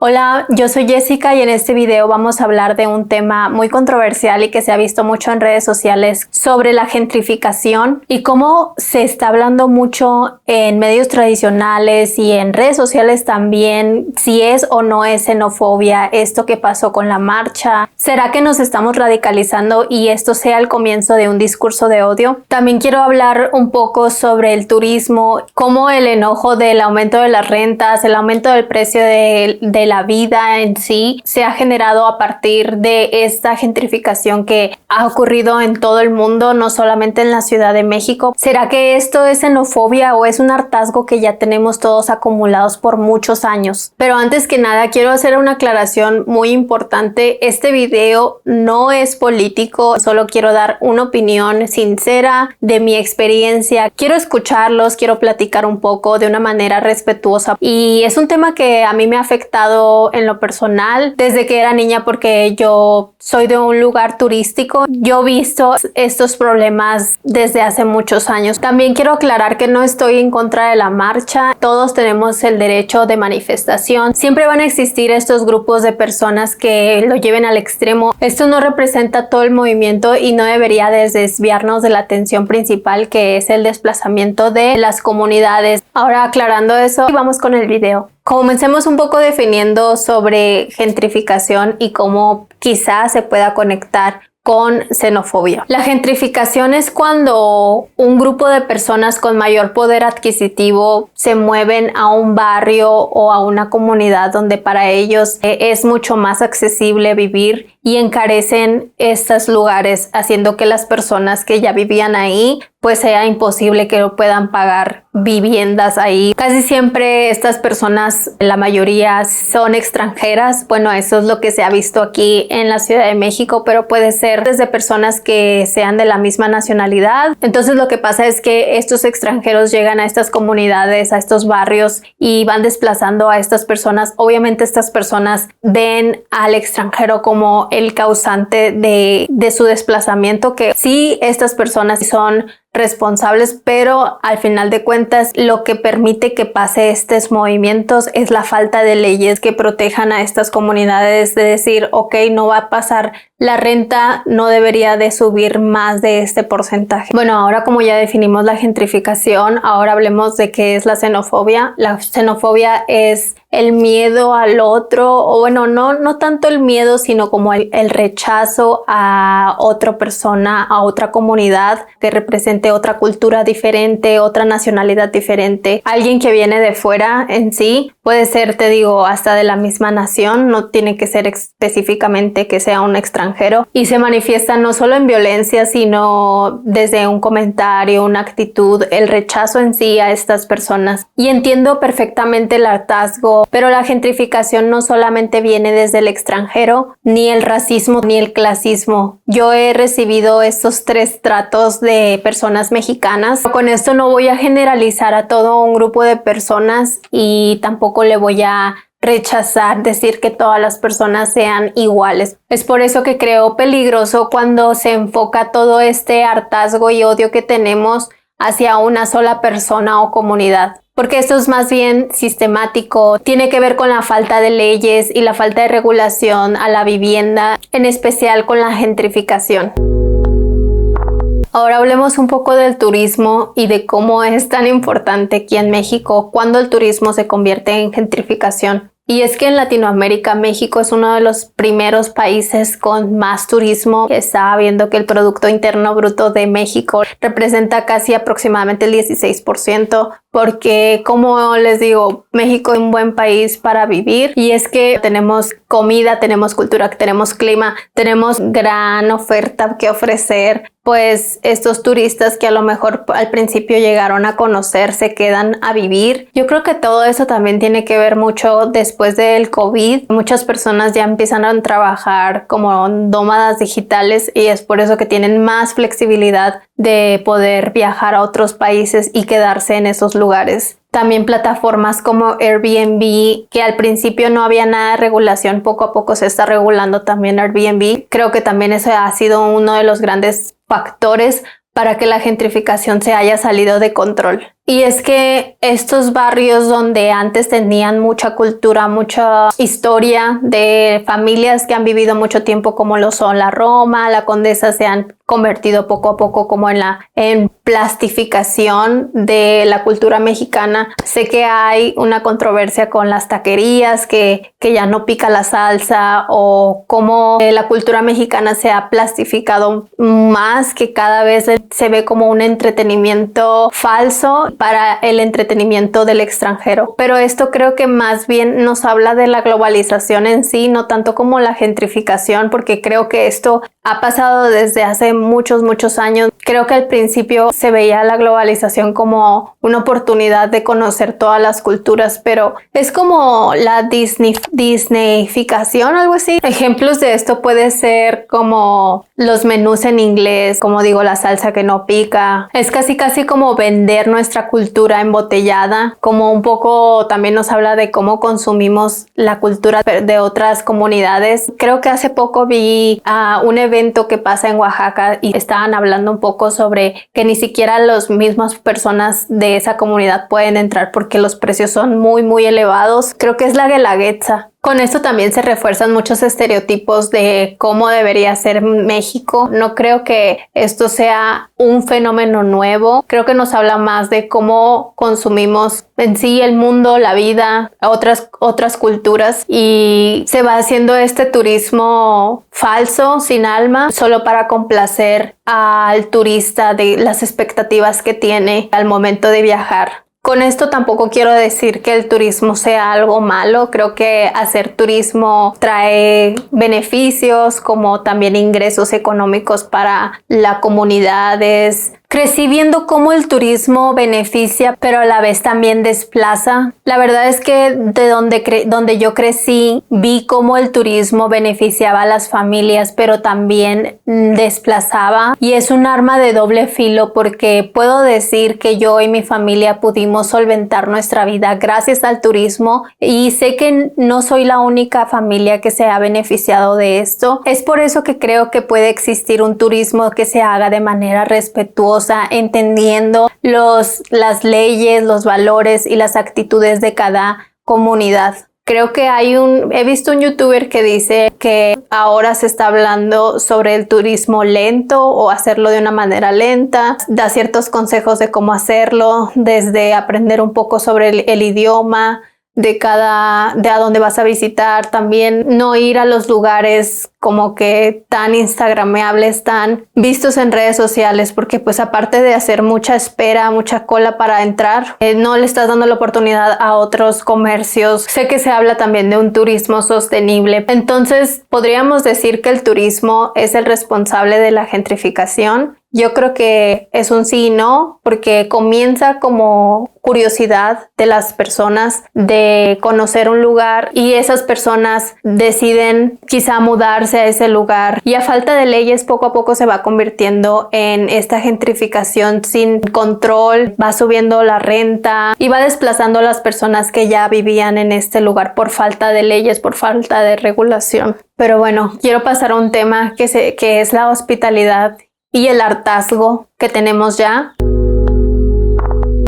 Hola, yo soy Jessica y en este video vamos a hablar de un tema muy controversial y que se ha visto mucho en redes sociales sobre la gentrificación y cómo se está hablando mucho en medios tradicionales y en redes sociales también si es o no es xenofobia esto que pasó con la marcha. ¿Será que nos estamos radicalizando y esto sea el comienzo de un discurso de odio? También quiero hablar un poco sobre el turismo, cómo el enojo del aumento de las rentas, el aumento del precio de la vida en sí se ha generado a partir de esta gentrificación que ha ocurrido en todo el mundo, no solamente en la Ciudad de México. ¿Será que esto es xenofobia o es un hartazgo que ya tenemos todos acumulados por muchos años? Pero antes que nada quiero hacer una aclaración muy importante. Este video no es político, solo quiero dar una opinión sincera de mi experiencia. Quiero escucharlos, quiero platicar un poco de una manera respetuosa y es un tema que a mí me ha afectado en lo personal desde que era niña porque yo soy de un lugar turístico. Yo he visto estos problemas desde hace muchos años. También quiero aclarar que no estoy en contra de la marcha. Todos tenemos el derecho de manifestación. Siempre van a existir estos grupos de personas que lo lleven al extremo. Esto no representa todo el movimiento y no debería desviarnos de la atención principal, que es el desplazamiento de las comunidades. Ahora, aclarando eso, vamos con el video. Comencemos un poco definiendo sobre gentrificación y cómo quizás se pueda conectar con xenofobia. La gentrificación es cuando un grupo de personas con mayor poder adquisitivo se mueven a un barrio o a una comunidad donde para ellos es mucho más accesible vivir y encarecen estos lugares, haciendo que las personas que ya vivían ahí pues sea imposible que puedan pagar viviendas ahí. Casi siempre estas personas, la mayoría son extranjeras. Bueno, eso es lo que se ha visto aquí en la Ciudad de México, pero puede ser desde personas que sean de la misma nacionalidad. Entonces lo que pasa es que estos extranjeros llegan a estas comunidades, a estos barrios y van desplazando a estas personas. Obviamente estas personas ven al extranjero como el causante de su desplazamiento, que sí, estas personas son responsables, pero al final de cuentas lo que permite que pase estos movimientos es la falta de leyes que protejan a estas comunidades, de decir, ok, no va a pasar, la renta no debería de subir más de este porcentaje. Bueno, ahora como ya definimos la gentrificación, ahora hablemos de qué es la xenofobia. La xenofobia es el miedo al otro, o bueno, no tanto el miedo, sino como el rechazo a otra persona, a otra comunidad que represente otra cultura diferente, otra nacionalidad diferente. Alguien que viene de fuera en sí, puede ser, te digo, hasta de la misma nación, no tiene que ser específicamente que sea un extranjero, y se manifiesta no solo en violencia, sino desde un comentario, una actitud, el rechazo en sí a estas personas. Y entiendo perfectamente el hartazgo, pero la gentrificación no solamente viene desde el extranjero, ni el racismo, ni el clasismo. Yo he recibido estos tres tratos de personas mexicanas. Con esto no voy a generalizar a todo un grupo de personas y tampoco le voy a rechazar, decir que todas las personas sean iguales. Es por eso que creo peligroso cuando se enfoca todo este hartazgo y odio que tenemos hacia una sola persona o comunidad. Porque esto es más bien sistemático, tiene que ver con la falta de leyes y la falta de regulación a la vivienda, en especial con la gentrificación. Ahora hablemos un poco del turismo y de cómo es tan importante aquí en México cuando el turismo se convierte en gentrificación. Y es que en Latinoamérica, México es uno de los primeros países con más turismo. Está viendo que el Producto Interno Bruto de México representa casi aproximadamente el 16%, porque como les digo, México es un buen país para vivir y es que tenemos comida, tenemos cultura, tenemos clima, tenemos gran oferta que ofrecer. Pues estos turistas que a lo mejor al principio llegaron a conocer se quedan a vivir. Yo creo que todo eso también tiene que ver mucho después del COVID. Muchas personas ya empiezan a trabajar como nómadas digitales y es por eso que tienen más flexibilidad de poder viajar a otros países y quedarse en esos lugares. También plataformas como Airbnb, que al principio no había nada de regulación, poco a poco se está regulando también Airbnb. Creo que también ese ha sido uno de los grandes factores para que la gentrificación se haya salido de control. Y es que estos barrios donde antes tenían mucha cultura, mucha historia de familias que han vivido mucho tiempo, como lo son la Roma, la Condesa, se han convertido poco a poco como en plastificación de la cultura mexicana. Sé que hay una controversia con las taquerías, que ya no pica la salsa, o cómo la cultura mexicana se ha plastificado más, que cada vez se ve como un entretenimiento falso para el entretenimiento del extranjero. Pero esto creo que más bien nos habla de la globalización en sí, no tanto como la gentrificación, porque creo que esto ha pasado desde hace muchos años. Creo que al principio se veía la globalización como una oportunidad de conocer todas las culturas, pero es como la Disneyficación, algo así. Ejemplos de esto puede ser como los menús en inglés, como digo, la salsa que no pica. Es casi como vender nuestra cultura embotellada, como un poco también nos habla de cómo consumimos la cultura de otras comunidades. Creo que hace poco vi un evento que pasa en Oaxaca y estaban hablando un poco sobre que ni siquiera las mismas personas de esa comunidad pueden entrar porque los precios son muy elevados. Creo que es la Guelaguetza. Con esto también se refuerzan muchos estereotipos de cómo debería ser México. No creo que esto sea un fenómeno nuevo. Creo que nos habla más de cómo consumimos en sí el mundo, la vida, otras culturas, y se va haciendo este turismo falso, sin alma, solo para complacer al turista de las expectativas que tiene al momento de viajar. Con esto tampoco quiero decir que el turismo sea algo malo. Creo que hacer turismo trae beneficios, como también ingresos económicos para las comunidades. Crecí viendo cómo el turismo beneficia, pero a la vez también desplaza. La verdad es que de donde yo crecí, vi cómo el turismo beneficiaba a las familias, pero también desplazaba. Y es un arma de doble filo, porque puedo decir que yo y mi familia pudimos solventar nuestra vida gracias al turismo, y sé que no soy la única familia que se ha beneficiado de esto. Es por eso que creo que puede existir un turismo que se haga de manera respetuosa, entendiendo las leyes, los valores y las actitudes de cada comunidad. Creo que he visto un youtuber que dice que ahora se está hablando sobre el turismo lento o hacerlo de una manera lenta. Da ciertos consejos de cómo hacerlo, desde aprender un poco sobre el idioma de a dónde vas a visitar, también no ir a los lugares como que tan instagrameables, tan vistos en redes sociales, porque pues aparte de hacer mucha espera, mucha cola para entrar, no le estás dando la oportunidad a otros comercios. Sé que se habla también de un turismo sostenible, entonces podríamos decir que el turismo es el responsable de la gentrificación. Yo creo que es un sí y no, porque comienza como curiosidad de las personas de conocer un lugar, y esas personas deciden quizá mudarse a ese lugar, y a falta de leyes poco a poco se va convirtiendo en esta gentrificación sin control. Va subiendo la renta y va desplazando a las personas que ya vivían en este lugar por falta de leyes, por falta de regulación. Pero bueno, quiero pasar a un tema que es la hospitalidad y el hartazgo que tenemos ya.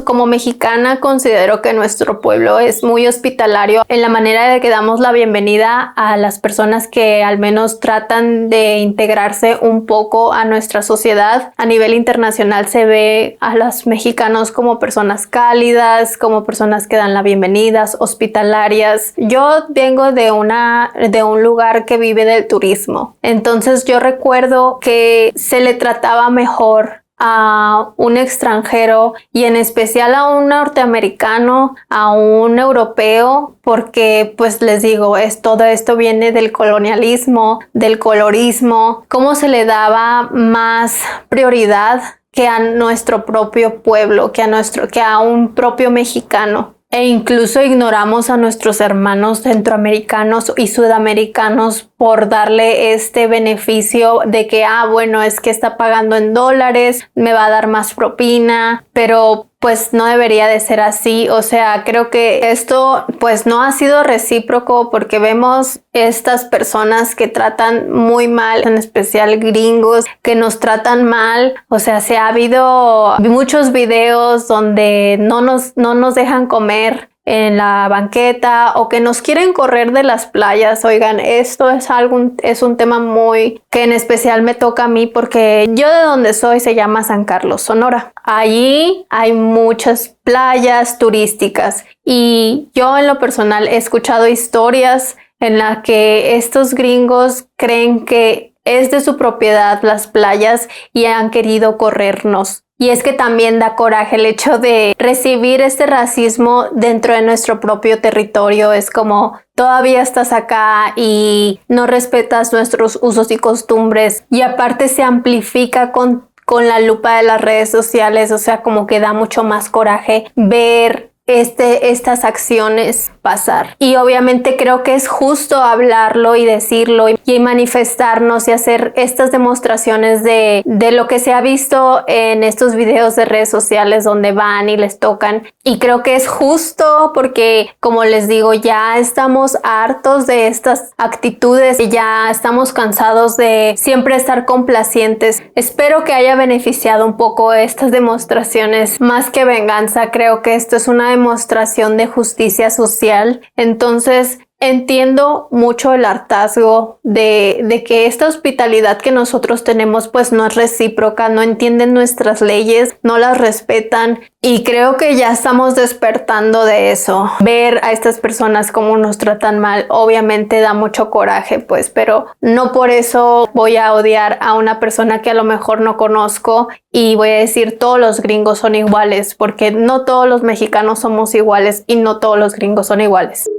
Como mexicana, considero que nuestro pueblo es muy hospitalario en la manera de que damos la bienvenida a las personas que al menos tratan de integrarse un poco a nuestra sociedad. A nivel internacional se ve a los mexicanos como personas cálidas, como personas que dan la bienvenida, hospitalarias. Yo vengo de un lugar que vive del turismo, entonces yo recuerdo que se le trataba mejor a un extranjero, y en especial a un norteamericano, a un europeo, porque pues les digo, todo esto viene del colonialismo, del colorismo, cómo se le daba más prioridad que a nuestro propio pueblo, que a un propio mexicano. E incluso ignoramos a nuestros hermanos centroamericanos y sudamericanos por darle este beneficio de que, bueno, es que está pagando en dólares, me va a dar más propina, pero pues no debería de ser así. O sea, creo que esto pues no ha sido recíproco, porque vemos estas personas que tratan muy mal, en especial gringos, que nos tratan mal. O sea, se ha habido muchos videos donde no nos dejan comer en la banqueta, o que nos quieren correr de las playas. Oigan, esto es un tema muy que en especial me toca a mí, porque yo de donde soy se llama San Carlos, Sonora. Allí hay muchas playas turísticas, y yo en lo personal he escuchado historias en las que estos gringos creen que es de su propiedad las playas y han querido corrernos. Y es que también da coraje el hecho de recibir este racismo dentro de nuestro propio territorio. Es como, todavía estás acá y no respetas nuestros usos y costumbres, y aparte se amplifica con la lupa de las redes sociales. O sea, como que da mucho más coraje ver estas acciones pasar. Y obviamente creo que es justo hablarlo y decirlo y manifestarnos y hacer estas demostraciones de lo que se ha visto en estos videos de redes sociales donde van y les tocan. Y creo que es justo porque, como les digo, ya estamos hartos de estas actitudes y ya estamos cansados de siempre estar complacientes. Espero que haya beneficiado un poco estas demostraciones. Más que venganza, creo que esto es una demostración de justicia social. Entonces entiendo mucho el hartazgo de que esta hospitalidad que nosotros tenemos pues no es recíproca, no entienden nuestras leyes, no las respetan, y creo que ya estamos despertando de eso. Ver a estas personas como nos tratan mal obviamente da mucho coraje, pues, pero no por eso voy a odiar a una persona que a lo mejor no conozco y voy a decir todos los gringos son iguales, porque no todos los mexicanos somos iguales y no todos los gringos son iguales.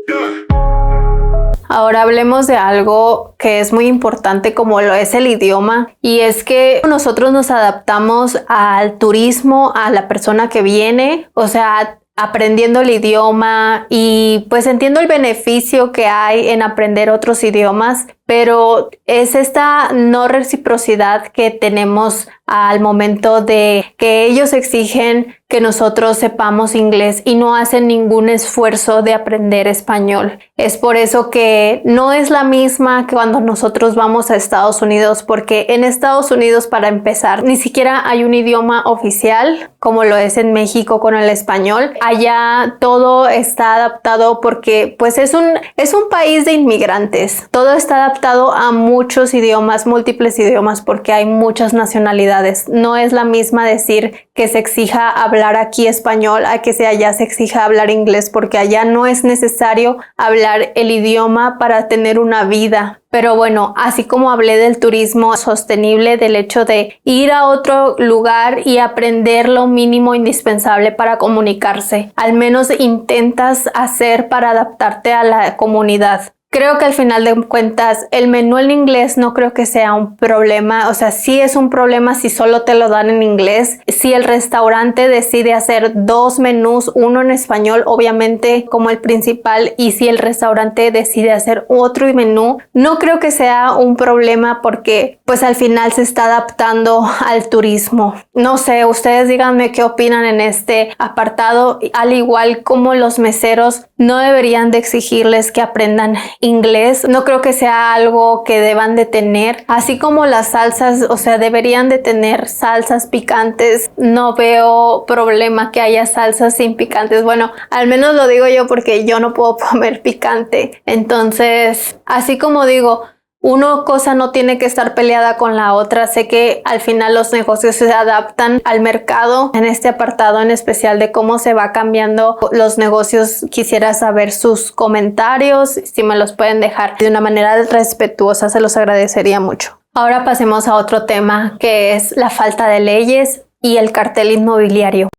Ahora hablemos de algo que es muy importante, como lo es el idioma, y es que nosotros nos adaptamos al turismo, a la persona que viene, o sea, aprendiendo el idioma, y pues entiendo el beneficio que hay en aprender otros idiomas, pero es esta no reciprocidad que tenemos al momento de que ellos exigen que nosotros sepamos inglés y no hacen ningún esfuerzo de aprender español. Es por eso que no es la misma que cuando nosotros vamos a Estados Unidos, porque en Estados Unidos, para empezar, ni siquiera hay un idioma oficial como lo es en México con el español. Allá todo está adaptado porque pues es un país de inmigrantes. Todo está adaptado a muchos idiomas, múltiples idiomas, porque hay muchas nacionalidades. No es la misma decir que se exija hablar aquí español a que allá se exija hablar inglés, porque allá no es necesario hablar el idioma para tener una vida. Pero bueno, así como hablé del turismo sostenible, del hecho de ir a otro lugar y aprender lo mínimo indispensable para comunicarse, al menos intentas hacer para adaptarte a la comunidad. Creo que al final de cuentas el menú en inglés no creo que sea un problema. O sea, sí es un problema si solo te lo dan en inglés. Si el restaurante decide hacer dos menús, uno en español obviamente como el principal, y si el restaurante decide hacer otro menú, no creo que sea un problema, porque pues al final se está adaptando al turismo. No sé, ustedes díganme qué opinan en este apartado. Al igual como los meseros, no deberían de exigirles que aprendan inglés. No creo que sea algo que deban de tener. Así como las salsas, o sea, deberían de tener salsas picantes. No veo problema que haya salsas sin picantes. Bueno, al menos lo digo yo porque yo no puedo comer picante. Entonces, así como digo, una cosa no tiene que estar peleada con la otra. Sé que al final los negocios se adaptan al mercado. En este apartado en especial de cómo se va cambiando los negocios, quisiera saber sus comentarios. Si me los pueden dejar de una manera respetuosa, se los agradecería mucho. Ahora pasemos a otro tema, que es la falta de leyes y el cartel inmobiliario.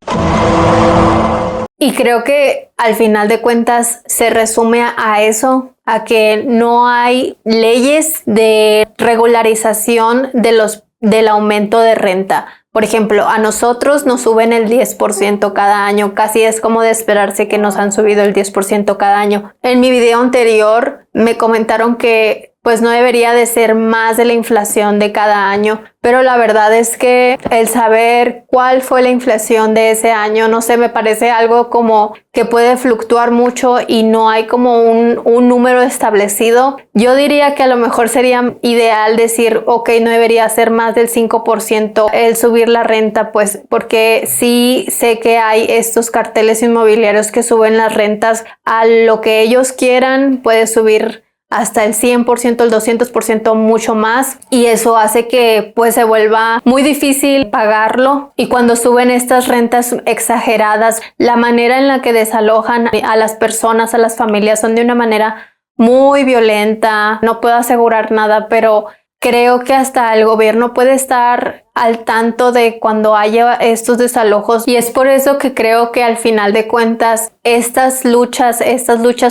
Y creo que al final de cuentas se resume a eso, a que no hay leyes de regularización del aumento de renta. Por ejemplo, a nosotros nos suben el 10% cada año. Casi es como de esperarse que nos han subido el 10% cada año. En mi video anterior me comentaron que pues no debería de ser más de la inflación de cada año. Pero la verdad es que el saber cuál fue la inflación de ese año, no sé, me parece algo como que puede fluctuar mucho y no hay como un número establecido. Yo diría que a lo mejor sería ideal decir, ok, no debería ser más del 5% el subir la renta, pues porque sí sé que hay estos carteles inmobiliarios que suben las rentas a lo que ellos quieran, puede subir hasta el 100%, el 200%, mucho más, y eso hace que pues se vuelva muy difícil pagarlo. Y cuando suben estas rentas exageradas, la manera en la que desalojan a las personas, a las familias, son de una manera muy violenta. No puedo asegurar nada, pero creo que hasta el gobierno puede estar al tanto de cuando haya estos desalojos, y es por eso que creo que al final de cuentas estas luchas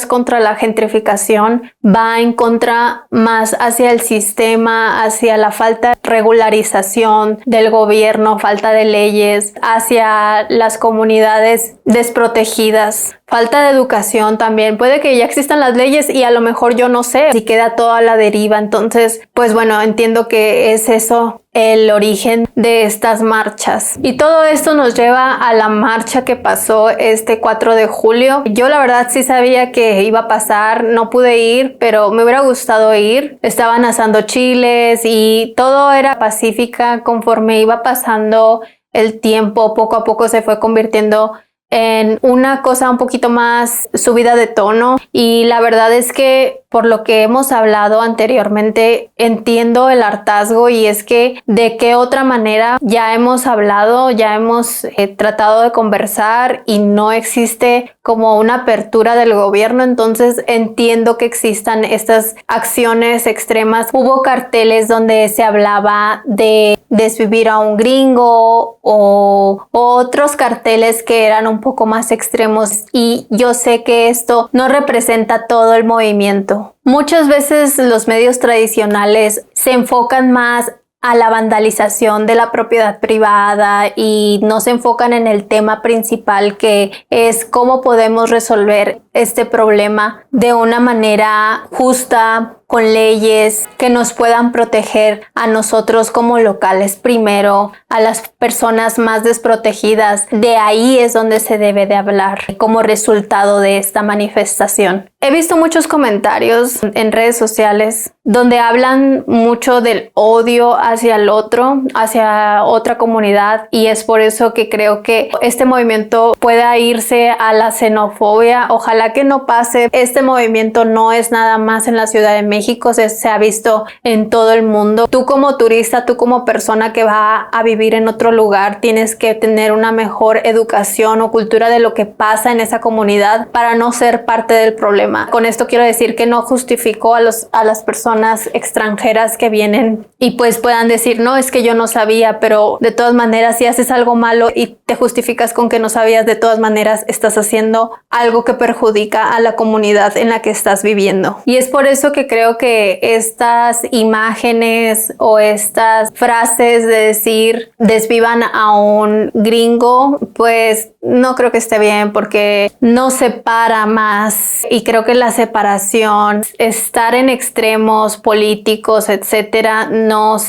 contra la gentrificación va en contra más hacia el sistema, hacia la falta de regularización del gobierno, falta de leyes, hacia las comunidades desprotegidas, falta de educación también. Puede que ya existan las leyes y a lo mejor yo no sé si queda toda la deriva. Entonces, pues bueno, entiendo que es eso el origen de estas marchas. Y todo esto nos lleva a la marcha que pasó este 4 de julio. Yo la verdad sí sabía que iba a pasar, no pude ir, pero me hubiera gustado ir. Estaban asando chiles y todo era pacífica. Conforme iba pasando el tiempo, poco a poco se fue convirtiendo en una cosa un poquito más subida de tono, y la verdad es que por lo que hemos hablado anteriormente entiendo el hartazgo, y es que de qué otra manera ya hemos hablado, ya hemos tratado de conversar y no existe como una apertura del gobierno. Entonces entiendo que existan estas acciones extremas. Hubo carteles donde se hablaba de desvivir a un gringo o otros carteles que eran un poco más extremos, y yo sé que esto no representa todo el movimiento. Muchas veces los medios tradicionales se enfocan más a la vandalización de la propiedad privada y no se enfocan en el tema principal, que es cómo podemos resolver este problema de una manera justa, con leyes que nos puedan proteger a nosotros como locales primero, a las personas más desprotegidas. De ahí es donde se debe de hablar como resultado de esta manifestación. He visto muchos comentarios en redes sociales donde hablan mucho del odio hacia el otro, hacia otra comunidad, y es por eso que creo que este movimiento pueda irse a la xenofobia. Ojalá que no pase. Este movimiento no es nada más en la Ciudad de México, se ha visto en todo el mundo. Tú como turista, tú como persona que va a vivir en otro lugar, tienes que tener una mejor educación o cultura de lo que pasa en esa comunidad para no ser parte del problema. Con esto quiero decir que no justifico a las personas extranjeras que vienen y pues puedan decir, no, es que yo no sabía, pero de todas maneras, si haces algo malo y te justificas con que no sabías, de todas maneras estás haciendo algo que perjudica a la comunidad en la que estás viviendo. Y es por eso que creo que estas imágenes o estas frases de decir desvivan a un gringo, pues no creo que esté bien, porque no separa más, y creo que la separación, estar en extremos políticos, etcétera, no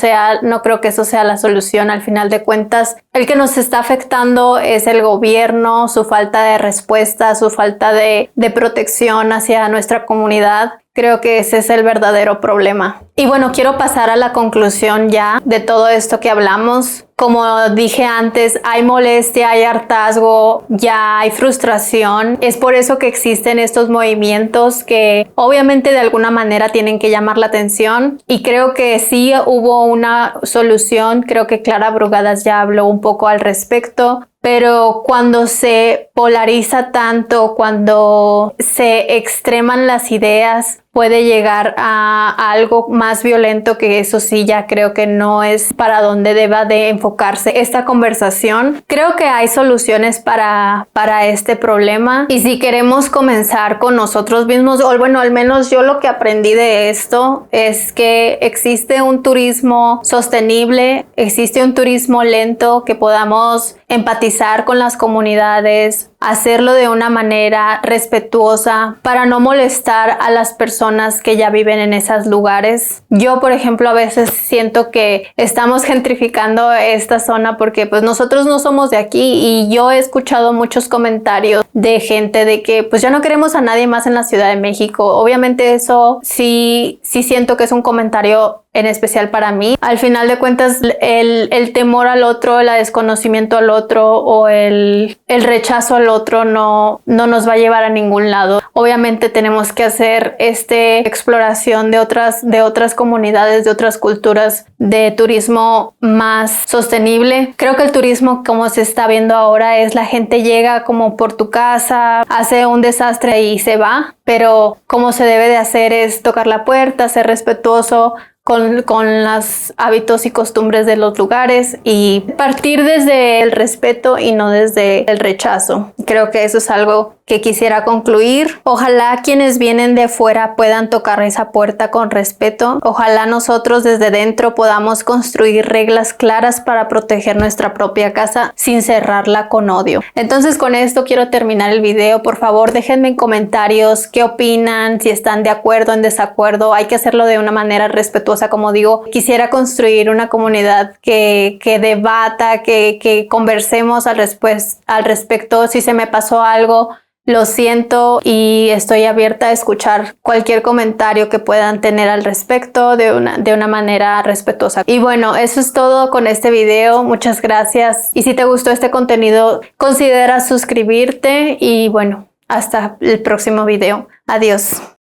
creo que eso sea la solución. Al final de cuentas, el que nos está afectando es el gobierno, su falta de respuesta, su falta de protección hacia nuestra comunidad. Creo que ese es el verdadero problema. Y bueno, quiero pasar a la conclusión ya de todo esto que hablamos. Como dije antes, hay molestia, hay hartazgo, ya hay frustración. Es por eso que existen estos movimientos que obviamente de alguna manera tienen que llamar la atención. Y creo que sí hubo una solución. Creo que Clara Brugadas ya habló un poco al respecto. Pero cuando se polariza tanto, cuando se extreman las ideas, puede llegar a algo más violento, que eso sí ya creo que no es para donde deba de enfocarse esta conversación. Creo que hay soluciones para este problema, y si queremos comenzar con nosotros mismos, o bueno, al menos yo lo que aprendí de esto es que existe un turismo sostenible, existe un turismo lento, que podamos empatizar con las comunidades, hacerlo de una manera respetuosa para no molestar a las personas que ya viven en esos lugares. Yo, por ejemplo, a veces siento que estamos gentrificando esta zona porque pues nosotros no somos de aquí, y yo he escuchado muchos comentarios de gente de que pues ya no queremos a nadie más en la Ciudad de México. Obviamente eso sí siento que es un comentario en especial para mí. Al final de cuentas, el temor al otro, el desconocimiento al otro o el rechazo al otro no nos va a llevar a ningún lado. Obviamente tenemos que hacer exploración de otras comunidades, de otras culturas, de turismo más sostenible. Creo que el turismo, como se está viendo ahora, es la gente llega como por tu casa, hace un desastre y se va, pero como se debe de hacer es tocar la puerta, ser respetuoso con los hábitos y costumbres de los lugares y partir desde el respeto y no desde el rechazo. Creo que eso es algo que quisiera concluir. Ojalá quienes vienen de fuera puedan tocar esa puerta con respeto. Ojalá nosotros desde dentro podamos construir reglas claras para proteger nuestra propia casa sin cerrarla con odio. Entonces, con esto quiero terminar el video. Por favor, déjenme en comentarios qué opinan, si están de acuerdo o en desacuerdo. Hay que hacerlo de una manera respetuosa, como digo. Quisiera construir una comunidad que debata, que conversemos al respecto. Si se me pasó algo, lo siento y estoy abierta a escuchar cualquier comentario que puedan tener al respecto de una manera respetuosa. Y bueno, eso es todo con este video. Muchas gracias. Y si te gustó este contenido, considera suscribirte y bueno, hasta el próximo video. Adiós.